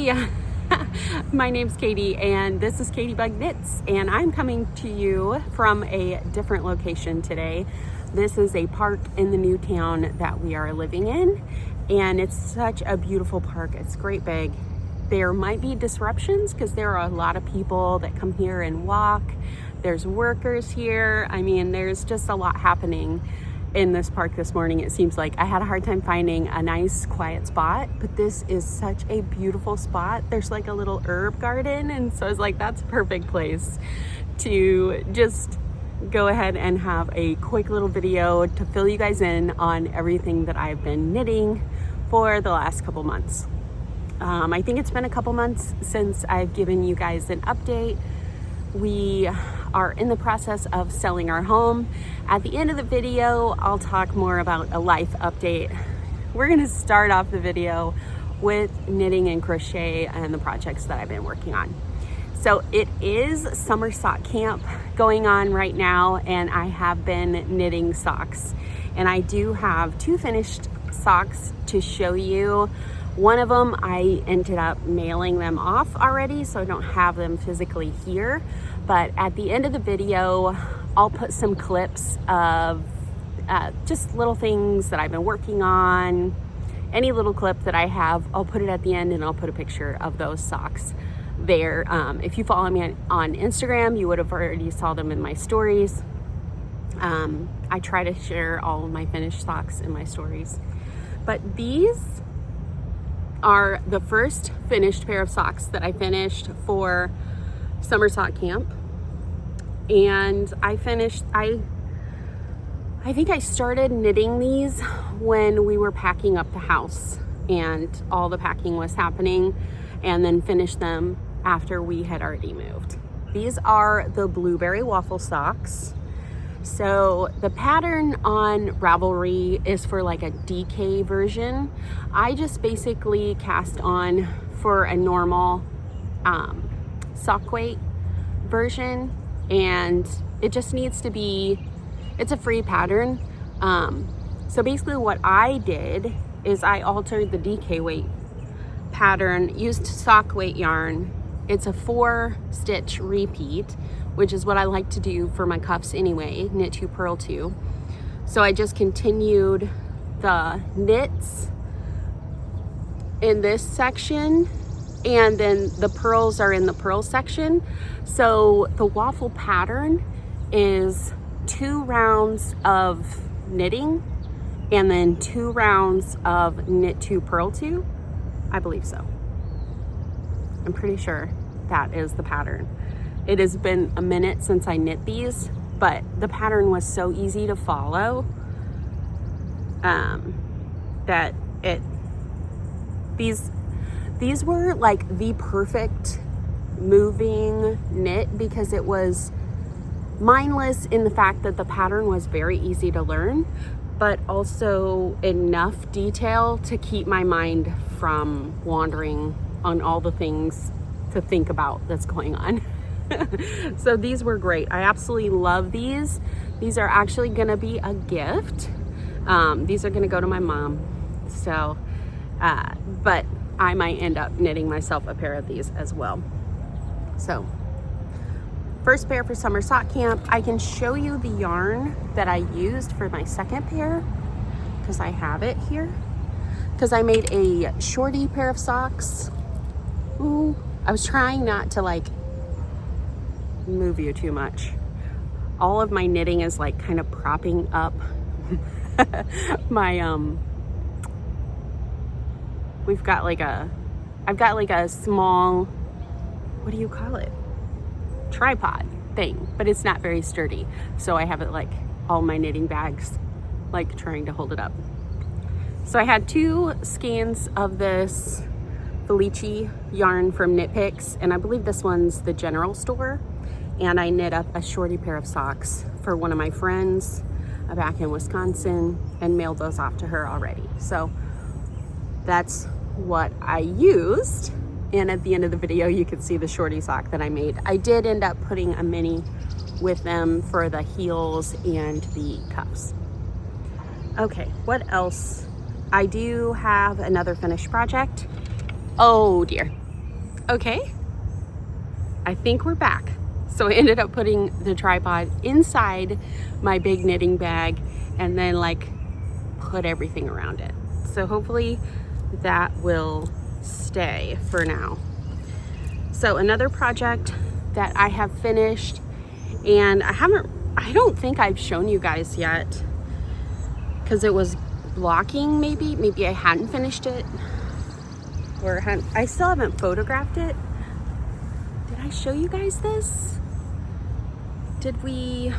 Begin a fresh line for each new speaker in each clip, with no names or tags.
Hey, my name's Katie and this is Katie Bug Knits, and I'm coming to you from a different location today. This is a park in the new town that we are living in, and it's such a beautiful park. It's great big. There might be disruptions because there are a lot of people that come here and walk. There's workers here. I mean, there's just a lot happening in this park this morning. It seems like I had a hard time finding a nice quiet spot, but this is such a beautiful spot. There's like a little herb garden, and so I was like, that's a perfect place to just go ahead and have a quick little video to fill you guys in on everything that I've been knitting for the last couple months. I think it's been a couple months since I've given you guys an update. We are in the process of selling our home. At the end of the video, I'll talk more about a life update. We're gonna start off the video with knitting and crochet and the projects that I've been working on. So it is summer sock camp going on right now, and I have been knitting socks. And I do have 2 finished socks to show you. One of them, I ended up mailing them off already, so I don't have them physically here. But at the end of the video, I'll put some clips of just little things that I've been working on. Any little clip that I have, I'll put it at the end, and I'll put a picture of those socks there. If you follow me on Instagram, you would have already saw them in my stories. I try to share all of my finished socks in my stories. But these are the first finished pair of socks that I finished for summer sock camp. And I think I started knitting these when we were packing up the house and all the packing was happening, and then finished them after we had already moved. These are the blueberry waffle socks. So the pattern on Ravelry is for like a DK version. I just basically cast on for a normal sock weight version, and it just needs to be, it's a free pattern. So basically what I did is I altered the DK weight pattern, used sock weight yarn. It's a 4-stitch repeat, which is what I like to do for my cuffs anyway, knit 2, purl 2. So I just continued the knits in this section, and then the purls are in the purl section. So the waffle pattern is 2 rounds of knitting and then 2 rounds of knit 2, purl 2. I believe so. I'm pretty sure that is the pattern. It has been a minute since I knit these, but the pattern was so easy to follow that these were like the perfect moving knit, because it was mindless in the fact that the pattern was very easy to learn, but also enough detail to keep my mind from wandering on all the things to think about that's going on. So these were great. I absolutely love these. These are actually gonna be a gift. These are gonna go to my mom. So, but I might end up knitting myself a pair of these as well. So, first pair for summer sock camp. I can show you the yarn that I used for my second pair, because I have it here. Because I made a shorty pair of socks. Ooh, I was trying not to like move you too much. All of my knitting is like kind of propping up my I've got like a small, what do you call it, tripod thing, but it's not very sturdy, so I have it like all my knitting bags like trying to hold it up. So I had 2 skeins of this Felici yarn from Knit Picks, and I believe this one's the general store, and I knit up a shorty pair of socks for one of my friends back in Wisconsin and mailed those off to her already. So that's what I used, and at the end of the video you can see the shorty sock that I made. I did end up putting a mini with them for the heels and the cuffs. Okay, what else? I do have another finished project. Oh dear, Okay, I think we're back. So I ended up putting the tripod inside my big knitting bag and then like put everything around it. So hopefully that will stay for now. So another project that I have finished, and I don't think I've shown you guys yet because it was blocking. Maybe I hadn't finished it, or I still haven't photographed it. Did I show you guys this? Did we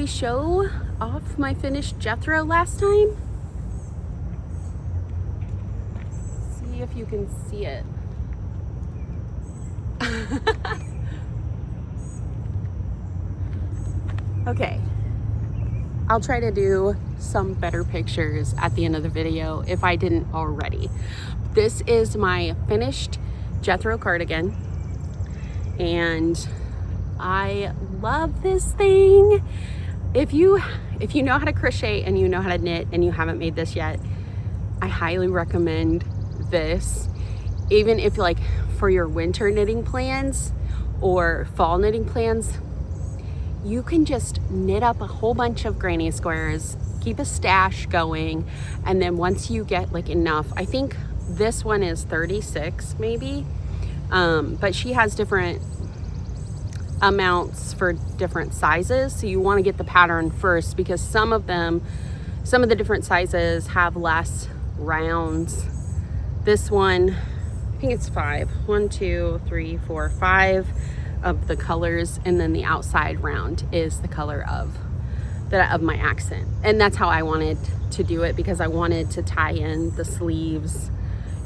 show off my finished Jethro last time? See if you can see it. Okay, I'll try to do some better pictures at the end of the video if I didn't already. This is my finished Jethro cardigan, and I love this thing. If you know how to crochet and you know how to knit and you haven't made this yet, I highly recommend this. Even if like for your winter knitting plans or fall knitting plans, you can just knit up a whole bunch of granny squares, keep a stash going, and then once you get like enough, I think this one is 36 maybe, but she has different amounts for different sizes, so you want to get the pattern first because some of the different sizes have less rounds. This one, I think it's 5 of the colors, and then the outside round is the color of my accent, and that's how I wanted to do it because I wanted to tie in the sleeves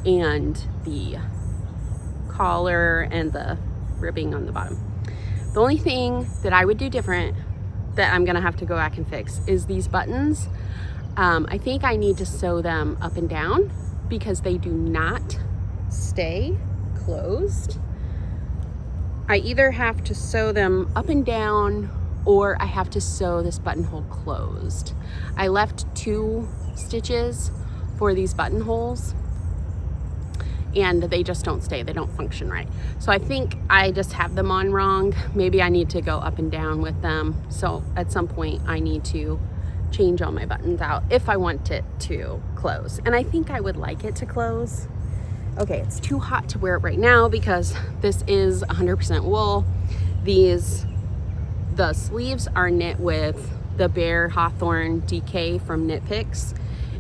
and the collar and the ribbing on the bottom. The only thing that I would do different that I'm gonna have to go back and fix is these buttons. I think I need to sew them up and down because they do not stay closed. I either have to sew them up and down or I have to sew this buttonhole closed. I left 2 stitches for these buttonholes and they just don't stay, they don't function right. So I think I just have them on wrong. Maybe I need to go up and down with them. So at some point I need to change all my buttons out if I want it to close. And I think I would like it to close. Okay, it's too hot to wear it right now because this is 100% wool. The sleeves are knit with the Bear Hawthorne DK from Knit Picks,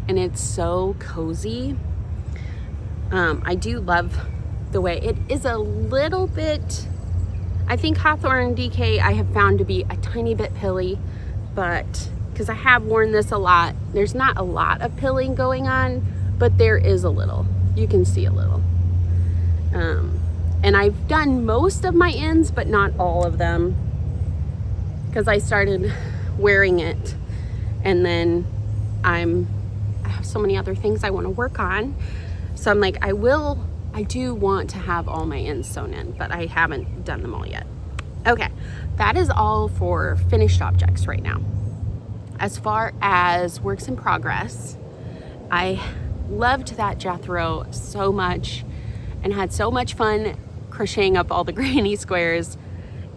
and it's so cozy. I do love the way it is a little bit, I think Hawthorne DK I have found to be a tiny bit pilly, but because I have worn this a lot, there's not a lot of pilling going on, but there is a little. You can see a little. And I've done most of my ends, but not all of them, because I started wearing it and then I have so many other things I want to work on. So I'm like, I do want to have all my ends sewn in, but I haven't done them all yet. Okay, that is all for finished objects right now. As far as works in progress, I loved that Jethro so much and had so much fun crocheting up all the granny squares,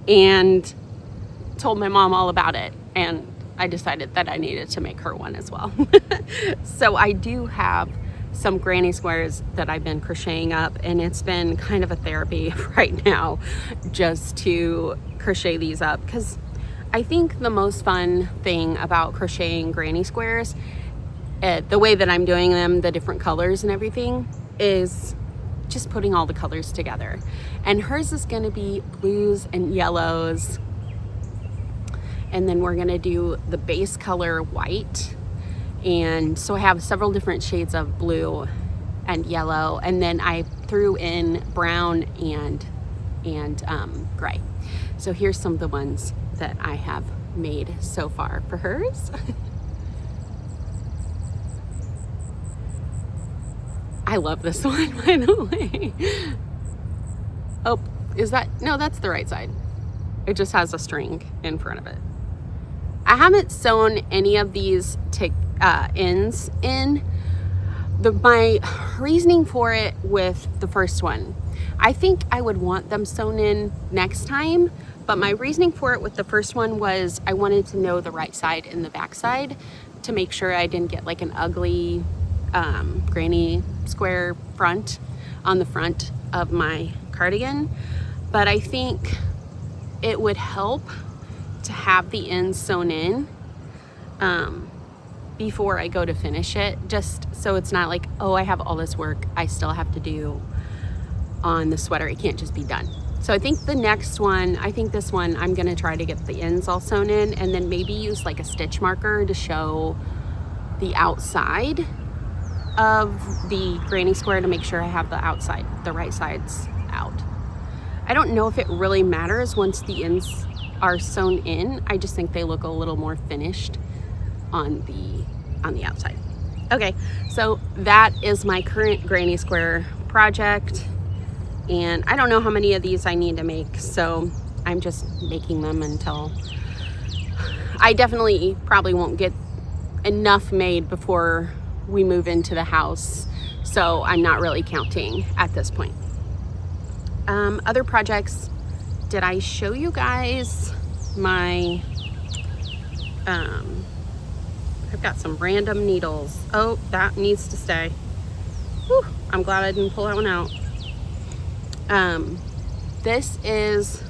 and told my mom all about it, and I decided that I needed to make her one as well. So I do have some granny squares that I've been crocheting up, and it's been kind of a therapy right now just to crochet these up, because I think the most fun thing about crocheting granny squares, the way that I'm doing them, the different colors and everything, is just putting all the colors together. And hers is going to be blues and yellows, and then we're going to do the base color white, and so I have several different shades of blue and yellow, and then I threw in brown and gray. So here's some of the ones that I have made so far for hers. I love this one, by the way. Oh, is that, no, that's the right side. It just has a string in front of it. I haven't sewn any of these ends in, my reasoning for it with the first one, I think I would want them sewn in next time, but my reasoning for it with the first one was I wanted to know the right side and the back side to make sure I didn't get like an ugly granny square front on the front of my cardigan. But I think it would help to have the ends sewn in before I go to finish it, just so it's not like, oh, I have all this work I still have to do on the sweater. It can't just be done. So I think the next one, I think this one, I'm gonna try to get the ends all sewn in and then maybe use like a stitch marker to show the outside of the granny square to make sure I have the outside, the right sides out. I don't know if it really matters once the ends are sewn in. I just think they look a little more finished on the outside. Okay, so that is my current granny square project, and I don't know how many of these I need to make, so I'm just making them until I definitely probably won't get enough made before we move into the house, so I'm not really counting at this point. Other projects, did I show you guys my I've got some random needles. Oh, that needs to stay. Whew, I'm glad I didn't pull that one out. This is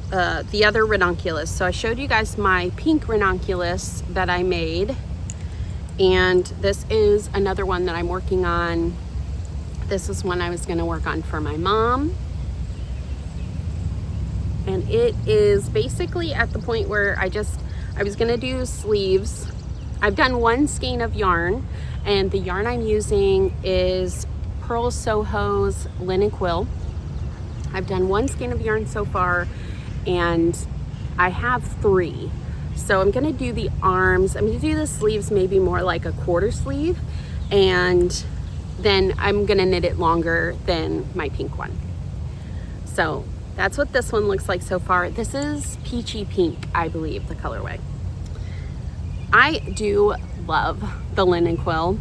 the other ranunculus. So I showed you guys my pink ranunculus that I made, and this is another one that I'm working on. This is one I was going to work on for my mom, and it is basically at the point where I was going to do sleeves. I've done one skein of yarn, and the yarn I'm using is Pearl Soho's linen quill. I've done one skein of yarn so far, and I have 3. So I'm gonna do the arms. I'm gonna do the sleeves maybe more like a quarter sleeve, and then I'm gonna knit it longer than my pink one. So that's what this one looks like so far. This is peachy pink, I believe, the colorway. I do love the linen quill.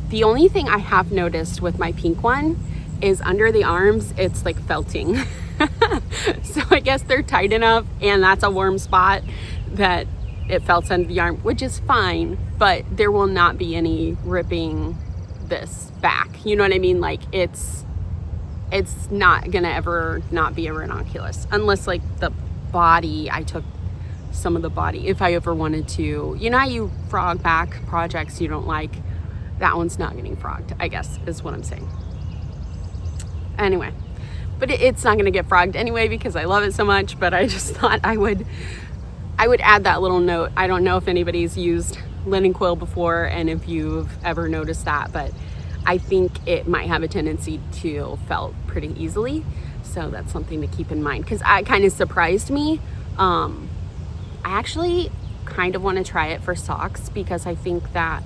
The only thing I have noticed with my pink one is under the arms, it's like felting. So I guess they're tight enough, and that's a warm spot, that it felts under the arm, which is fine, but there will not be any ripping this back. You know what I mean? Like it's not gonna ever not be a ranunculus, unless like the body, I took some of the body, if I ever wanted to, you know how you frog back projects you don't like, that one's not getting frogged, I guess is what I'm saying. Anyway, but it's not going to get frogged anyway because I love it so much, but I just thought I would add that little note. I don't know if anybody's used linen quill before and if you've ever noticed that, but I think it might have a tendency to felt pretty easily, so that's something to keep in mind, because it kind of surprised me. I actually kind of want to try it for socks, because I think that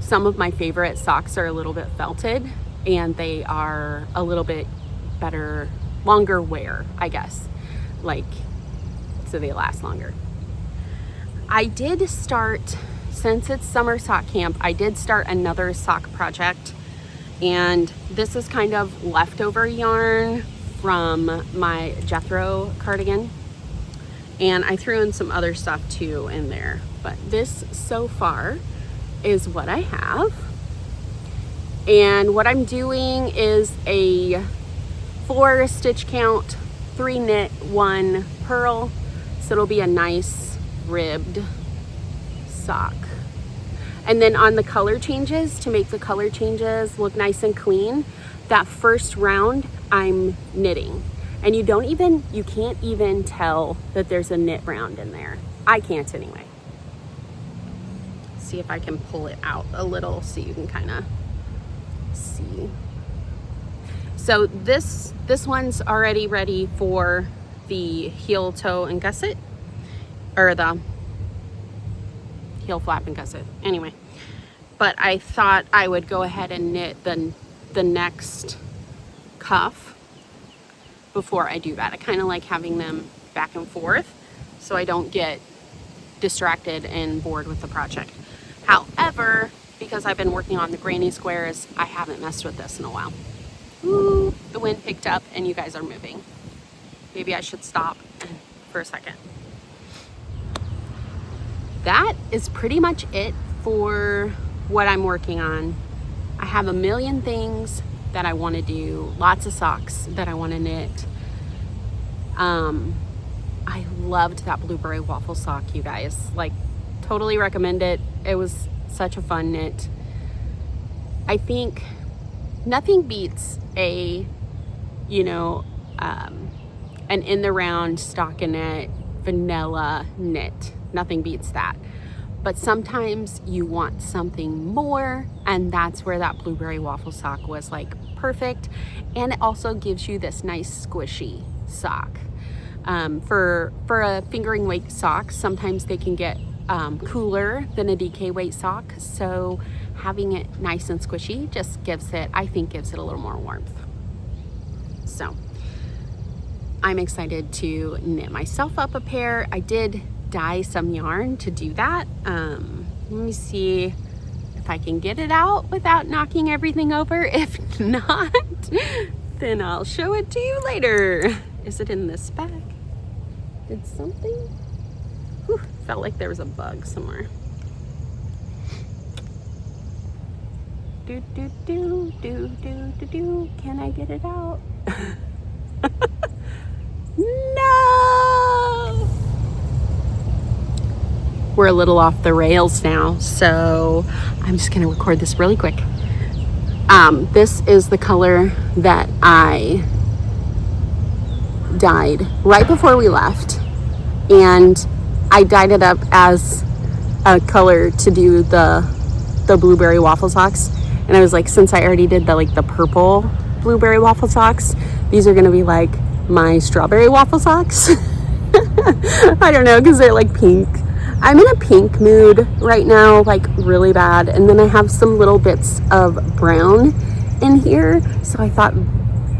some of my favorite socks are a little bit felted, and they are a little bit better, longer wear, I guess, like, so they last longer. I did start, since it's summer sock camp, I did start another sock project, and this is kind of leftover yarn from my Jethro cardigan, and I threw in some other stuff too in there, but this so far is what I have. And what I'm doing is a 4 stitch count, 3 knit, 1 purl, so it'll be a nice ribbed sock. And then on the color changes, to make the color changes look nice and clean, that first round I'm knitting. And you can't even tell that there's a knit round in there. I can't anyway. See if I can pull it out a little so you can kind of see. So this one's already ready for the heel, toe, and gusset, or the heel flap and gusset. Anyway, but I thought I would go ahead and knit the next cuff before I do that. I kind of like having them back and forth so I don't get distracted and bored with the project. However, because I've been working on the granny squares, I haven't messed with this in a while. Ooh, the wind picked up and you guys are moving. Maybe I should stop for a second. That is pretty much it for what I'm working on. I have a million things that I want to do, lots of socks that I want to knit. I loved that blueberry waffle sock, you guys. Like, totally recommend it. It was such a fun knit. I think nothing beats an in the round stockinette vanilla knit. Nothing beats that. But sometimes you want something more, and that's where that blueberry waffle sock was like perfect. And it also gives you this nice squishy sock. For a fingering weight sock, sometimes they can get cooler than a DK weight sock. So having it nice and squishy just gives it a little more warmth. So I'm excited to knit myself up a pair. I did dye some yarn to do that. Let me see if I can get it out without knocking everything over. If not, then I'll show it to you later. Is it in this bag? Did something? Whew, felt like there was a bug somewhere. Can I get it out? No! We're a little off the rails now, so I'm just gonna record this really quick. This is the color that I dyed right before we left, and I dyed it up as a color to do the blueberry waffle socks. And I was like, since I already did the purple blueberry waffle socks, these are gonna be like my strawberry waffle socks. I don't know, because they're like pink. I'm in a pink mood right now, like really bad. And then I have some little bits of brown in here, so I thought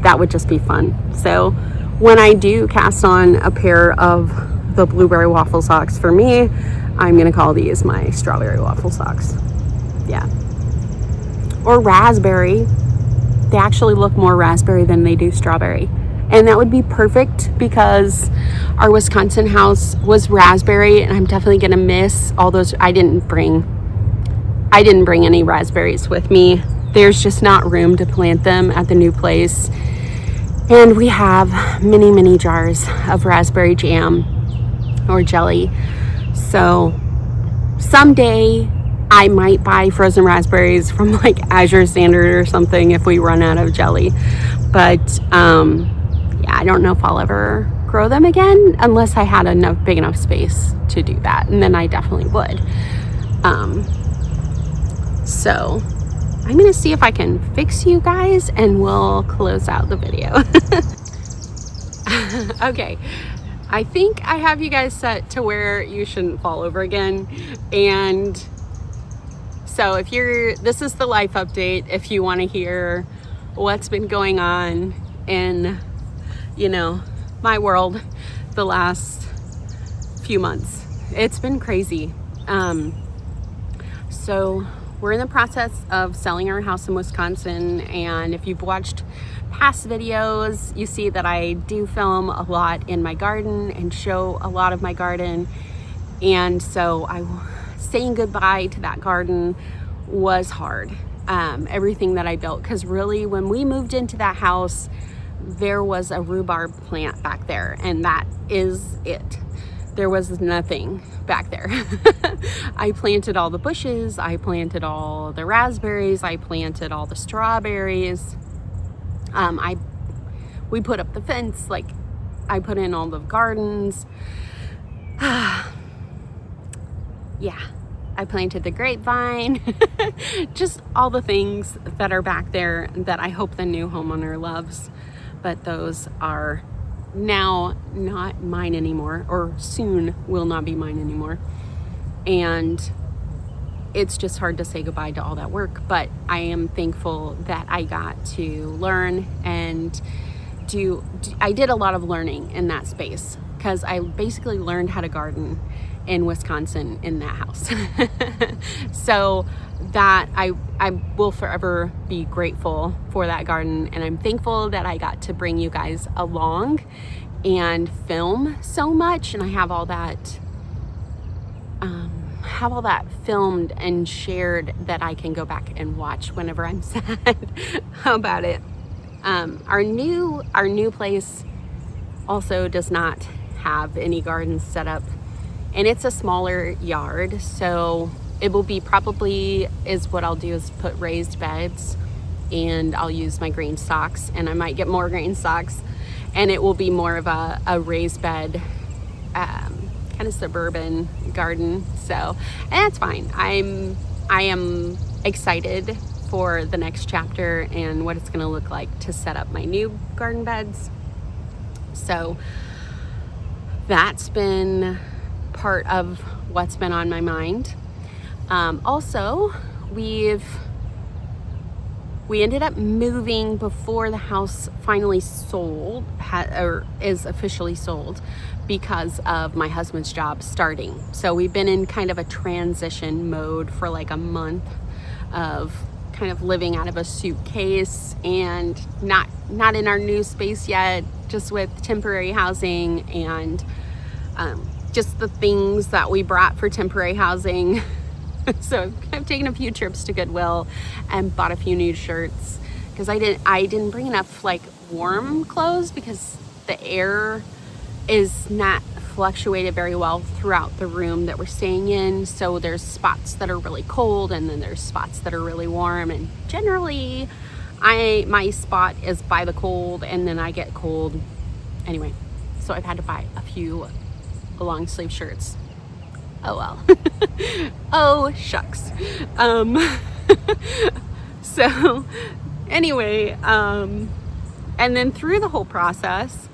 that would just be fun. So when I do cast on a pair of the blueberry waffle socks for me, I'm gonna call these my strawberry waffle socks. Yeah. Or raspberry. They actually look more raspberry than they do strawberry. And that would be perfect because our Wisconsin house was raspberry, and I'm definitely gonna miss all those. I didn't bring any raspberries with me. There's just not room to plant them at the new place. And we have many jars of raspberry jam or jelly. So someday I might buy frozen raspberries from like Azure Standard or something if we run out of jelly. But yeah, I don't know if I'll ever grow them again unless I had big enough space to do that, and then I definitely would. So I'm gonna see if I can fix you guys, and we'll close out the video. Okay, I think I have you guys set to where you shouldn't fall over again. And so this is the life update. If you want to hear what's been going on in my world the last few months, it's been crazy. So we're in the process of selling our house in Wisconsin, and if you've watched past videos, you see that I do film a lot in my garden and show a lot of my garden. And so saying goodbye to that garden was hard. Everything that I built, because really when we moved into that house, there was a rhubarb plant back there, and that is it. There was nothing back there. I planted all the bushes, I planted all the raspberries, I planted all the strawberries. We put up the fence, like I put in all the gardens. Yeah, I planted the grapevine. Just all the things that are back there that I hope the new homeowner loves. But those are now not mine anymore, or soon will not be mine anymore. And it's just hard to say goodbye to all that work, but I am thankful that I got to learn and I did a lot of learning in that space, because I basically learned how to garden in Wisconsin in that house. So that I will forever be grateful for that garden, and I'm thankful that I got to bring you guys along and film so much, and I have all that filmed and shared that I can go back and watch whenever I'm sad about it. Our new place also does not have any gardens set up, and it's a smaller yard, so it will be probably is what I'll do is put raised beds, and I'll use my green socks, and I might get more green socks, and it will be more of a raised bed, kind of suburban garden. So, and that's fine. I am excited for the next chapter and what it's going to look like to set up my new garden beds. So that's been part of what's been on my mind. Also, we ended up moving before the house finally sold, or is officially sold, because of my husband's job starting. So we've been in kind of a transition mode for like a month of kind of living out of a suitcase and not in our new space yet, just with temporary housing and just the things that we brought for temporary housing. So I've taken a few trips to Goodwill and bought a few new shirts because I didn't bring enough like warm clothes because the air is not fluctuated very well throughout the room that we're staying in. So there's spots that are really cold and then there's spots that are really warm, and generally my spot is by the cold and then I get cold anyway. So I've had to buy a few long sleeve shirts. Oh well. Oh shucks. So anyway, and then through the whole process,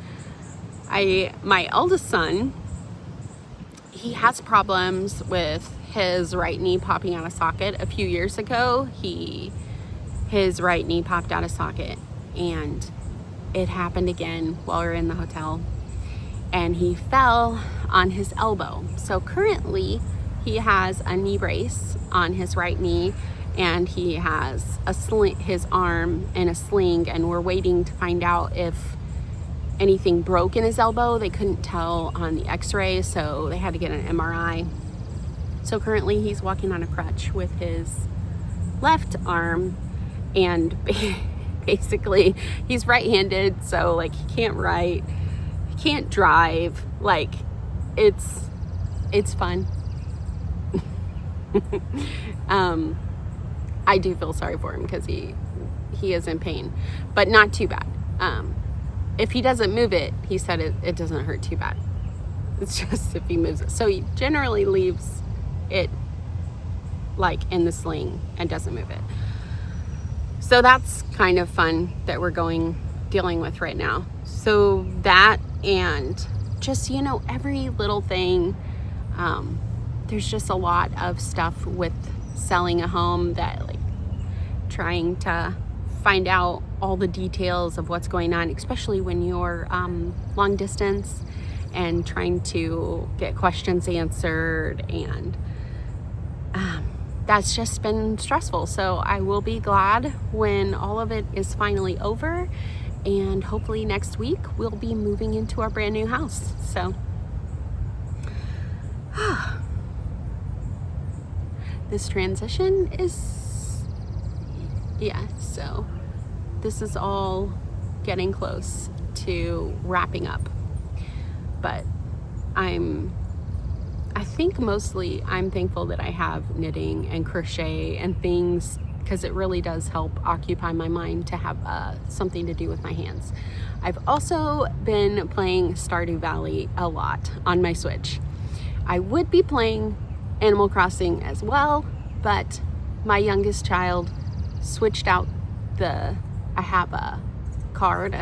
my eldest son, he has problems with his right knee popping out of socket. A few years ago, his right knee popped out of socket, and it happened again while we were in the hotel, and he fell on his elbow. So currently he has a knee brace on his right knee, and he has his arm in a sling, and we're waiting to find out if anything broke in his elbow. They couldn't tell on the x-ray, so they had to get an MRI. So currently he's walking on a crutch with his left arm, and basically he's right-handed, so like he can't write, he can't drive. Like it's fun. I do feel sorry for him because he is in pain, but not too bad. If he doesn't move it, he said it doesn't hurt too bad. It's just if he moves it. So he generally leaves it like in the sling and doesn't move it. So that's kind of fun that we're dealing with right now. So that, and just, every little thing. There's just a lot of stuff with selling a home that, like, trying to find out all the details of what's going on, especially when you're long distance and trying to get questions answered, and that's just been stressful. So I will be glad when all of it is finally over, and hopefully next week we'll be moving into our brand new house. So this transition is, so this is all getting close to wrapping up. But I think mostly I'm thankful that I have knitting and crochet and things, because it really does help occupy my mind to have something to do with my hands. I've also been playing Stardew Valley a lot on my Switch. I would be playing Animal Crossing as well, but my youngest child switched out I have a card,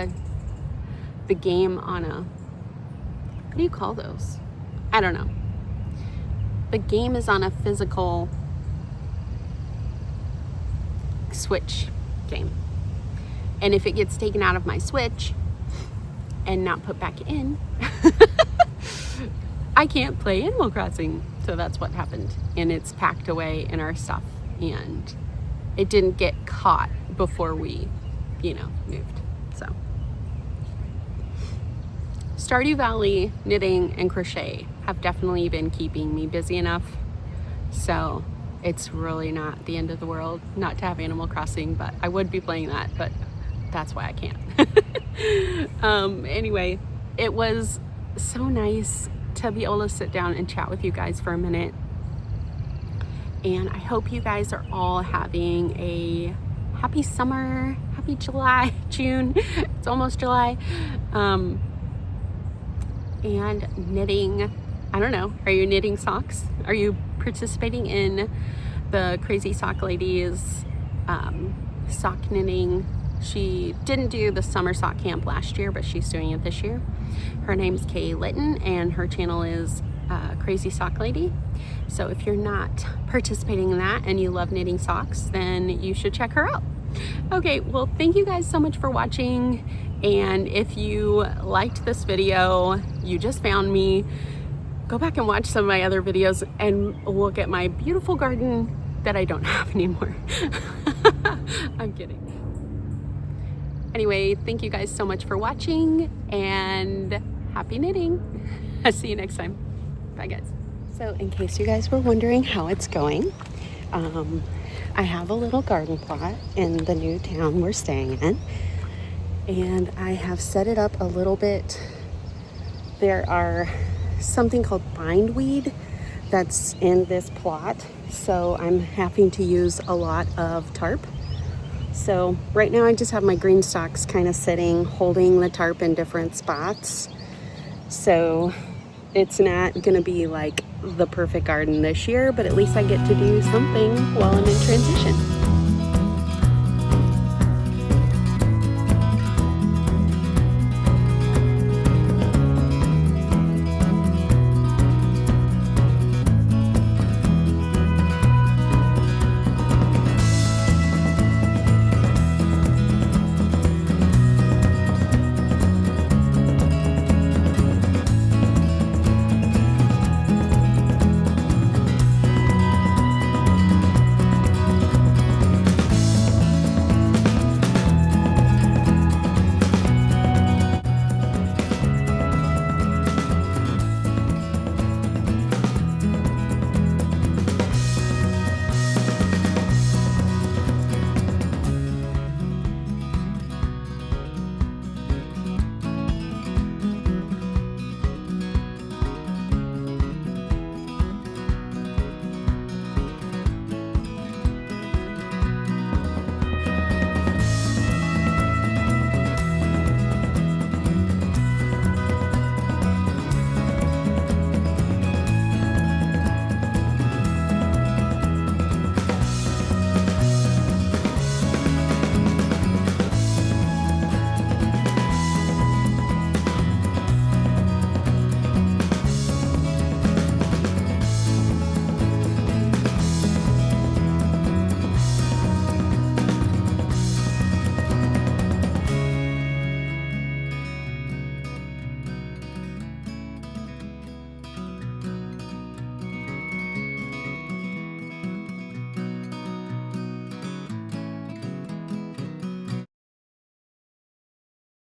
the game on what do you call those? I don't know. The game is on a physical Switch game. And if it gets taken out of my Switch and not put back in, I can't play Animal Crossing. So that's what happened. And it's packed away in our stuff and it didn't get caught before we, moved. So Stardew Valley knitting and crochet have definitely been keeping me busy enough, so it's really not the end of the world not to have Animal Crossing, but I would be playing that, but that's why I can't. Anyway, it was so nice to be able to sit down and chat with you guys for a minute, and I hope you guys are all having a happy summer, happy July, June, it's almost July, and knitting. I don't know, are you knitting socks? Are you participating in the Crazy Sock Lady's sock knitting? She didn't do the summer sock camp last year, but she's doing it this year. Her name's Kay Litton, and her channel is Crazy Sock Lady. So if you're not participating in that and you love knitting socks, then you should check her out. Okay, well, thank you guys so much for watching. And if you liked this video, you just found me, go back and watch some of my other videos and look at my beautiful garden that I don't have anymore. I'm kidding. Anyway, thank you guys so much for watching, and happy knitting. I'll see you next time. Bye, guys. So in case you guys were wondering how it's going, I have a little garden plot in the new town we're staying in, and I have set it up a little bit. There are something called bindweed that's in this plot, so I'm having to use a lot of tarp. So right now I just have my green stalks kind of sitting, holding the tarp in different spots. So it's not gonna be like the perfect garden this year, but at least I get to do something while I'm in transition.